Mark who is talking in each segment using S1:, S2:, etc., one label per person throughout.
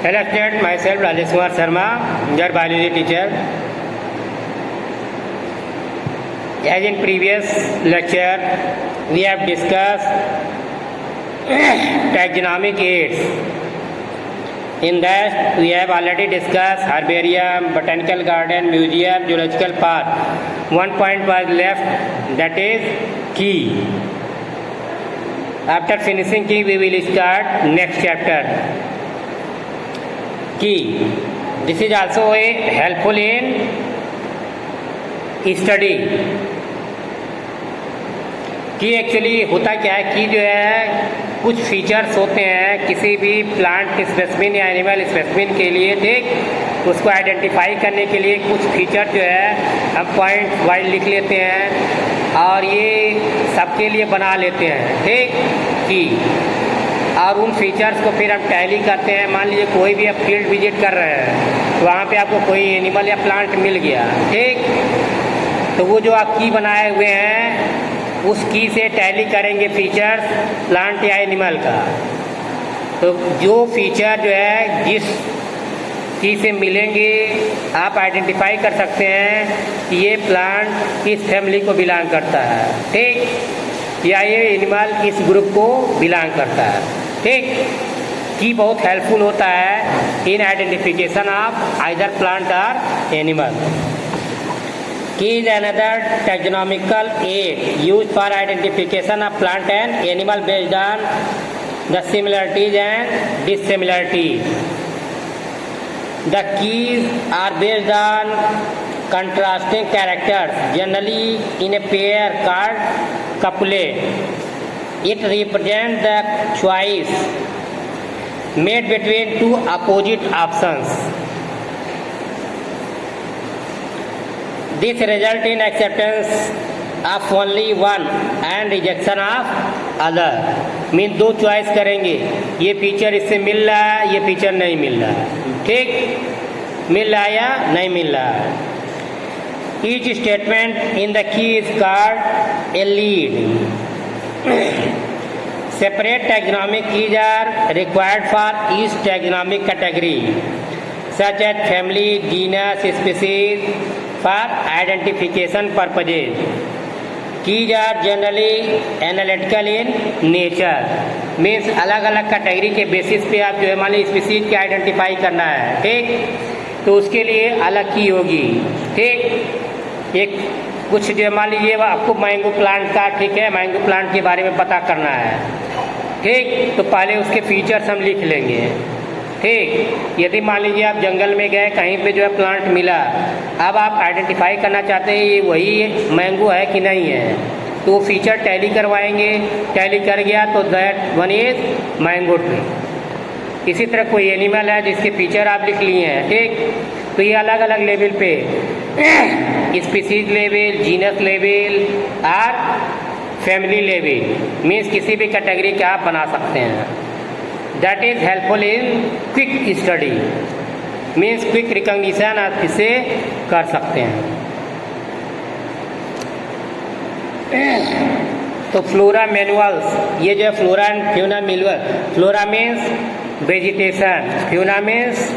S1: Hello student, myself Rajesh Kumar Sharma, your biology teacher. As in previous lecture, we have discussed taxonomic aids. In that, we have already discussed herbarium, botanical garden, museum, zoological park. One point was left, that is key. After finishing key, we will start next chapter. Key. This is also helpful in study. की actually होता क्या है कि जो है कुछ features होते हैं किसी भी प्लांट स्पेसिमेन या एनिमल स्पेसिमेन के लिए, ठीक, उसको आइडेंटिफाई करने के लिए कुछ फीचर जो है हम पॉइंट वाइज लिख लेते हैं और ये सबके लिए बना लेते हैं, ठीक, कि और उन फीचर्स को फिर हम टैली करते हैं। मान लीजिए कोई भी आप फील्ड विजिट कर रहे हैं तो वहाँ पे आपको कोई एनिमल या प्लांट मिल गया, ठीक, तो वो जो आप की बनाए हुए हैं उस की से टैली करेंगे फीचर्स प्लांट या एनिमल का। तो जो फीचर जो है जिस की से मिलेंगे आप आइडेंटिफाई कर सकते हैं कि ये प्लांट किस फैमिली को बिलोंग करता है, ठीक, या ये एनिमल किस ग्रुप को बिलोंग करता है, ठीक। की बहुत हेल्पफुल होता है in identification of either plant और animal. Key is another taxonomical aid used for identification of plant and animal based on the similarities and dissimilarities. The keys are based on contrasting characters, generally in a pair called couplet. It represents the choice made between two opposite options. This results in acceptance of only one and rejection of other. Mean दो choice करेंगे, ये feature इससे मिल रहा है, ये feature नहीं मिल रहा है, ठीक, मिल रहा है या नहीं मिल रहा है। Each statement in the key is called a lead. Separate taxonomic keys are required for each taxonomic category, such as family, genus, species, for identification purposes. Keys are generally analytical in nature. Means अलग अलग category के basis पे आप जो है मान लीजिए species के आइडेंटिफाई करना है, ठीक, तो उसके लिए अलग की होगी, ठीक। एक कुछ जो मान लीजिए आपको मैंगो प्लांट का, ठीक है, मैंगो प्लांट के बारे में पता करना है, ठीक, तो पहले उसके फीचर्स हम लिख लेंगे, ठीक। यदि मान लीजिए आप जंगल में गए, कहीं पे जो है प्लांट मिला, अब आप आइडेंटिफाई करना चाहते हैं ये वही मैंगो है कि नहीं है, तो वो फीचर टैली करवाएंगे, टैली कर गया तो that one is mango tree. इसी तरह कोई एनिमल है जिसके फीचर आप लिख लिए हैं, ठीक, तो ये अलग अलग लेवल पे स्पीसीज लेवल, जीनस लेवल और फैमिली लेवल, मीन्स किसी भी कैटेगरी के आप बना सकते हैं। That is helpful in quick study, means quick recognition आप इसे कर सकते हैं। तो फ्लोरा मैनुअल्स, ये जो है flora and fauna manual, flora means vegetation, fauna means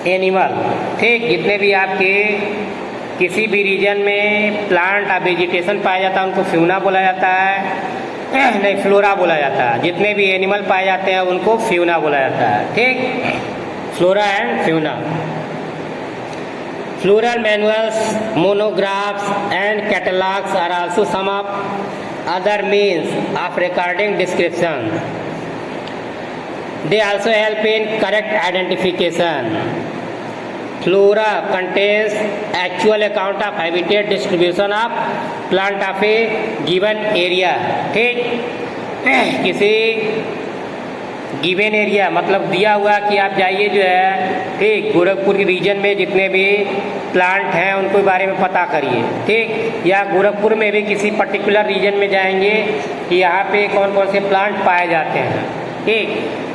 S1: animal, ठीक, जितने भी आपके किसी भी रीजन में प्लांट और वेजिटेशन पाया जाता है उनको फ्यूना बोला जाता है, नहीं फ्लोरा बोला जाता है। जितने भी एनिमल पाए जाते हैं उनको फ्यूना बोला जाता है, ठीक, flora and fauna. Floral manuals, monographs and catalogues are also some of other means of recording description. They also help in correct identification. Flora contains actual account of habitat distribution of plant of a given area. ठीक, किसी given area मतलब दिया हुआ कि आप जाइए जो है, ठीक, गोरखपुर के रीजन में जितने भी प्लांट हैं उनको बारे में पता करिए, ठीक, या गोरखपुर में भी किसी पर्टिकुलर रीजन में जाएंगे कि यहाँ पे कौन कौन से प्लांट पाए जाते हैं, ठीक,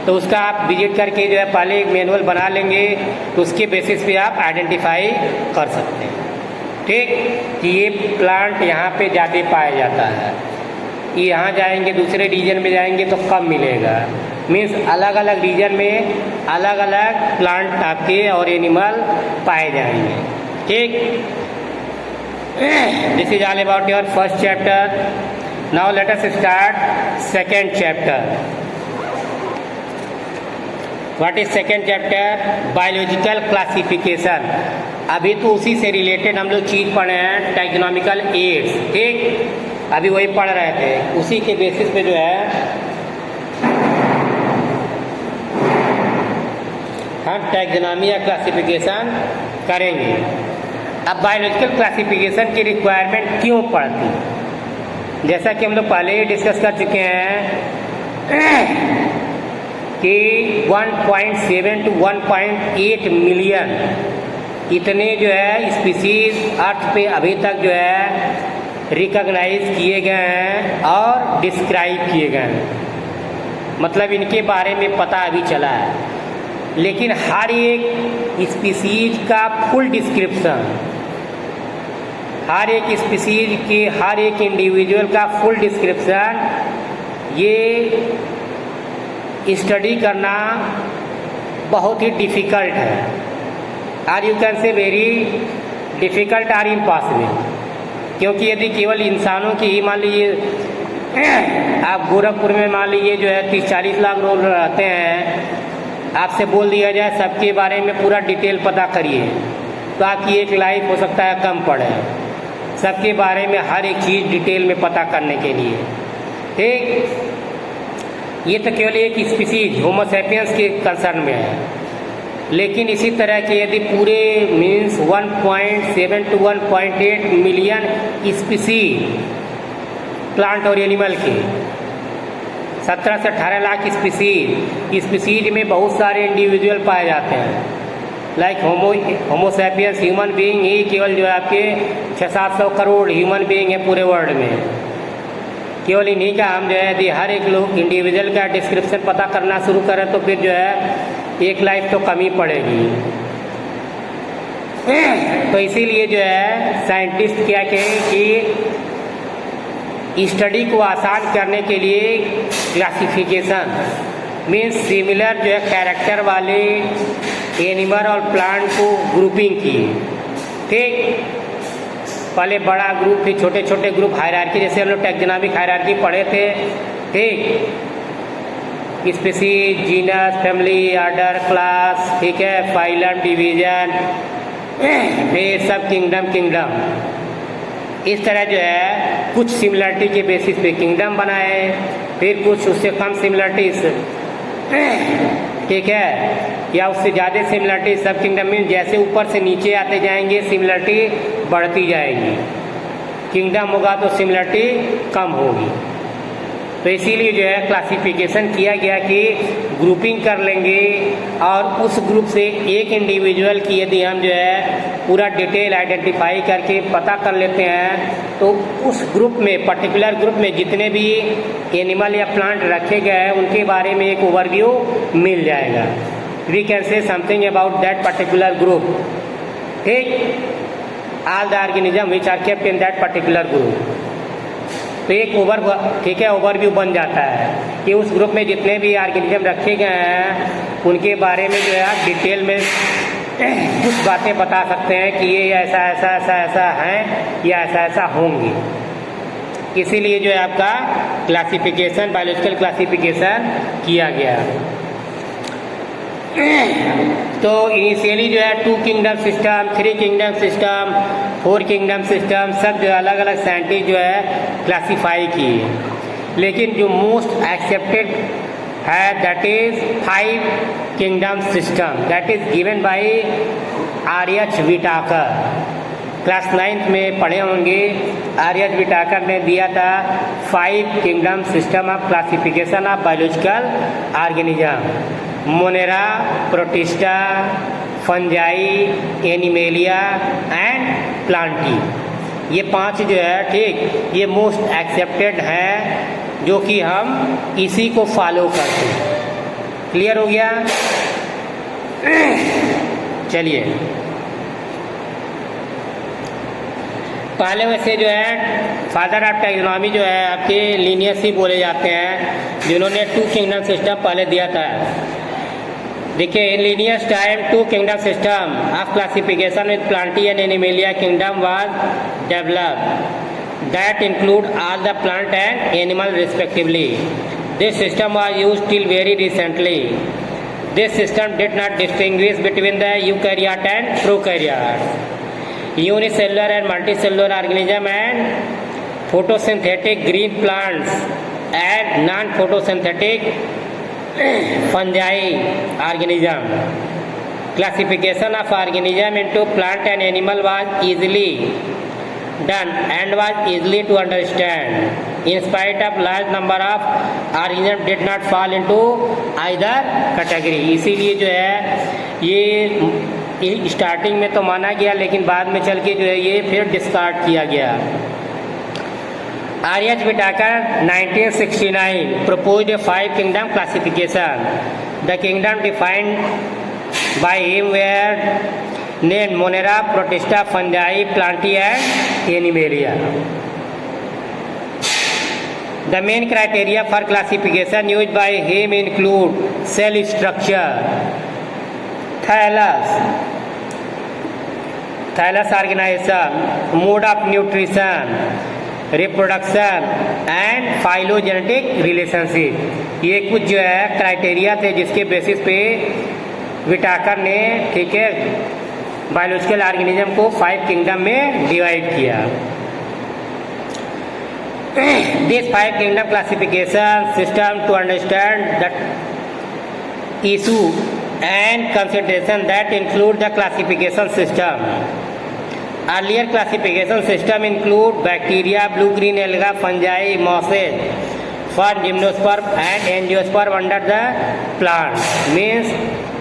S1: तो उसका आप विजिट करके जो है पहले एक मैनुअल बना लेंगे, तो उसके बेसिस पे आप आइडेंटिफाई कर सकते हैं, ठीक, कि ये प्लांट यहाँ पे ज़्यादा पाया जाता है, यहाँ जाएंगे दूसरे रीजन में जाएंगे तो कम मिलेगा, मीन्स अलग अलग रीजन में अलग अलग प्लांट आपके और एनिमल पाए जाएंगे। ठीक, this is all about your first chapter. Now let us start second chapter. What is second chapter? Biological classification. अभी तो उसी से रिलेटेड हम लोग चीज़ पढ़े हैं, टैक्सोनॉमिकल एड्स। ठीक, अभी वही पढ़ रहे थे, उसी के बेसिस पे जो है हम टैक्सोनॉमी या क्लासिफिकेशन करेंगे। अब बायोलॉजिकल क्लासिफिकेशन की रिक्वायरमेंट क्यों पड़ती? जैसा कि हम लोग पहले ही डिस्कस कर चुके हैं कि 1.7 to 1.8 मिलियन इतने जो है स्पीसीज अर्थ पे अभी तक जो है रिकॉग्नाइज किए गए हैं और डिस्क्राइब किए गए हैं, मतलब इनके बारे में पता अभी चला है। लेकिन हर एक स्पीसीज का फुल डिस्क्रिप्शन, हर एक स्पीसीज के हर एक इंडिविजुअल का फुल डिस्क्रिप्शन ये स्टडी करना बहुत ही डिफ़िकल्ट है, or you can say very difficult or impossible. क्योंकि यदि केवल इंसानों की ही मान लीजिए आप गोरखपुर में मान लीजिए जो है 30-40 लाख लोग रहते हैं, आपसे बोल दिया जाए सबके बारे में पूरा डिटेल पता करिए तो आपकी एक लाइफ हो सकता है कम पड़े सबके बारे में हर एक चीज़ डिटेल में पता करने के लिए। ठीक, ये तो केवल एक स्पीसीज होमो सैपियंस के कंसर्न में है, लेकिन इसी तरह के यदि पूरे means 1.7 to 1.8 million species plant और एनिमल के 17 से 18 लाख स्पीसीज में बहुत सारे इंडिविजुअल पाए जाते हैं। Like Homo sapiens human being ही केवल जो है आपके 600-700 करोड़ ह्यूमन बीइंग है पूरे वर्ल्ड में। केवल इन्हीं का हम जो है यदि हर एक लोग इंडिविजुअल का डिस्क्रिप्शन पता करना शुरू करें तो फिर जो है एक लाइफ तो कम ही पड़ेगी। तो इसीलिए जो है साइंटिस्ट क्या कहें कि स्टडी को आसान करने के लिए क्लासिफिकेशन मीन्स सिमिलर जो है कैरेक्टर वाले एनिमल और प्लांट को ग्रुपिंग की। ठीक, पहले बड़ा ग्रुप फिर छोटे छोटे ग्रुप हायरार्की, जैसे हम लोग टैक्सोनॉमिक हायरार्की पढ़े थे। ठीक, species, genus, family, order, class, ठीक है, फाइलम, डिवीजन, फिर सब किंगडम। इस तरह जो है कुछ सिमिलरिटी के बेसिस पे किंगडम बनाए, फिर कुछ उससे कम सिमिलरिटीज, ठीक है, या उससे ज़्यादा सिमिलरिटी सब किंगडम में। जैसे ऊपर से नीचे आते जाएंगे सिमिलरिटी बढ़ती जाएगी, किंगडम होगा तो सिमिलरिटी कम होगी। तो इसीलिए जो है क्लासिफिकेशन किया गया कि ग्रुपिंग कर लेंगे और उस ग्रुप से एक इंडिविजुअल की यदि हम जो है पूरा डिटेल आइडेंटिफाई करके पता कर लेते हैं तो उस ग्रुप में, पर्टिकुलर ग्रुप में जितने भी एनिमल या प्लांट रखे गए हैं उनके बारे में एक ओवरव्यू मिल जाएगा। We can say something about that particular group. ठीक, all the organism which are kept in that particular group. तो एक ओवरव्यू बन जाता है कि उस ग्रुप में जितने भी ऑर्गेनिज्म रखे गए हैं उनके बारे में जो है आप डिटेल में कुछ बातें बता सकते हैं कि ये ऐसा है या ऐसा होंगे। इसीलिए जो है आपका क्लासिफिकेशन, बायोलॉजिकल क्लासिफिकेशन किया गया। तो इनिशियली जो है 2 kingdom system, 3 kingdom system, 4 kingdom system सब जो अलग अलग साइंटिस्ट जो है क्लासीफाई किए, लेकिन जो मोस्ट एक्सेप्टेड है that is 5 kingdom system, that is given by R H. Whittaker. Class 9th में पढ़े होंगे, आर.एच. विटाकर ने दिया था 5 kingdom system of classification of biological organism: Monera, protista, fungi, animalia and Plantae. ये 5 जो है, ठीक, ये मोस्ट एक्सेप्टेड है जो कि हम इसी को फॉलो करते हैं। क्लियर हो गया? चलिए पहले वैसे जो है फादर ऑफ टैक्सोनॉमी जो है आपके लीनियस ही बोले जाते हैं, जिन्होंने टू किंगडम सिस्टम पहले दिया था। देखिए, in Linnaeus time two kingdom system of classification with Plantae and Animalia kingdom was developed that include all the plant and animal respectively. This system was used till very recently. This system did not distinguish between the eukaryote and prokaryote, unicellular and multicellular organism, and photosynthetic green plants and non-photosynthetic fungi organism. Classification of organism into plant and animal was easily done and was easy to understand. In spite of large number of organisms did not fall into either category. इसीलिए जो है ये starting में तो माना गया, लेकिन बाद में चल के जो है ये फिर डिस्कार्ड किया गया। आर्यच Whittaker 1969 proposed a 5 kingdom classification. The kingdom defined by him were named Monera, Protista, Fungi, Plantae and Animalia. The main criteria for classification used by him include cell structure, thallus organization, mode of nutrition, reproduction and phylogenetic relationship। ये कुछ जो है criteria थे जिसके basis पे Whittaker ने, ठीक है, बायोलॉजिकल ऑर्गेनिज्म को 5 किंगडम में डिवाइड किया। This 5 kingdom classification system to understand the issue and consideration that include the classification system. Earlier classification system include bacteria, blue-green alga, fungi, mosses, fern, gymnosperm and angiosperm under the plant. Means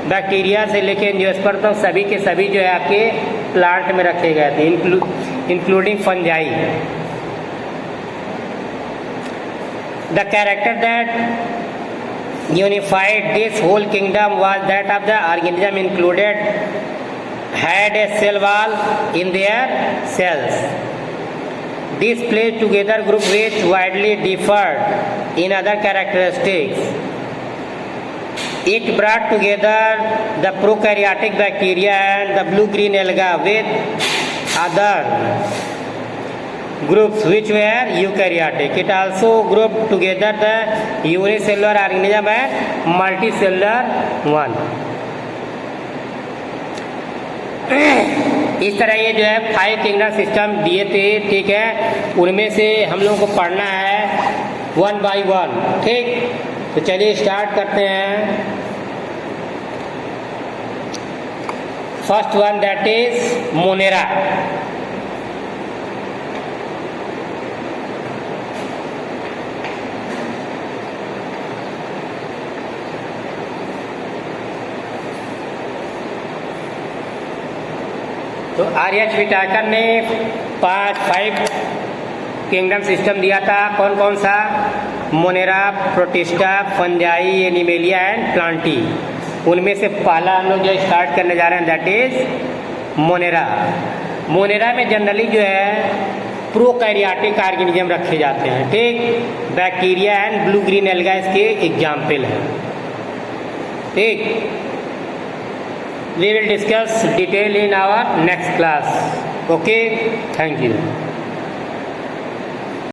S1: bacteria से लेके angiosperm तक सभी के सभी जो है आपके plant में रखे गए थे, including fungi. The character that unified this whole kingdom was that of the organism included had a cell wall in their cells. These placed together group which widely differed in other characteristics. It brought together the prokaryotic bacteria and the blue-green alga with other groups which were eukaryotic. It also grouped together the unicellular organism and multicellular one. इस तरह ये जो है 5 kingdom system दिए थे, ठीक है। उनमें से हम लोगों को पढ़ना है 1 by 1, ठीक। तो चलिए स्टार्ट करते हैं। First one that is Monera. तो आर्यच विटाकर ने 5 किंगडम सिस्टम दिया था। कौन कौन सा? Monera, protista, fungi, animalia and Plantae. उनमें से पहला हम लोग जो स्टार्ट करने जा रहे हैं दैट इज मोनेरा। मोनेरा में जनरली जो है प्रोकैरियोटिक ऑर्गेनिज्म रखे जाते हैं, ठीक। Bacteria and blue green alga इसके एग्जाम्पल हैं, ठीक। We will discuss detail in our next class. Okay, thank you.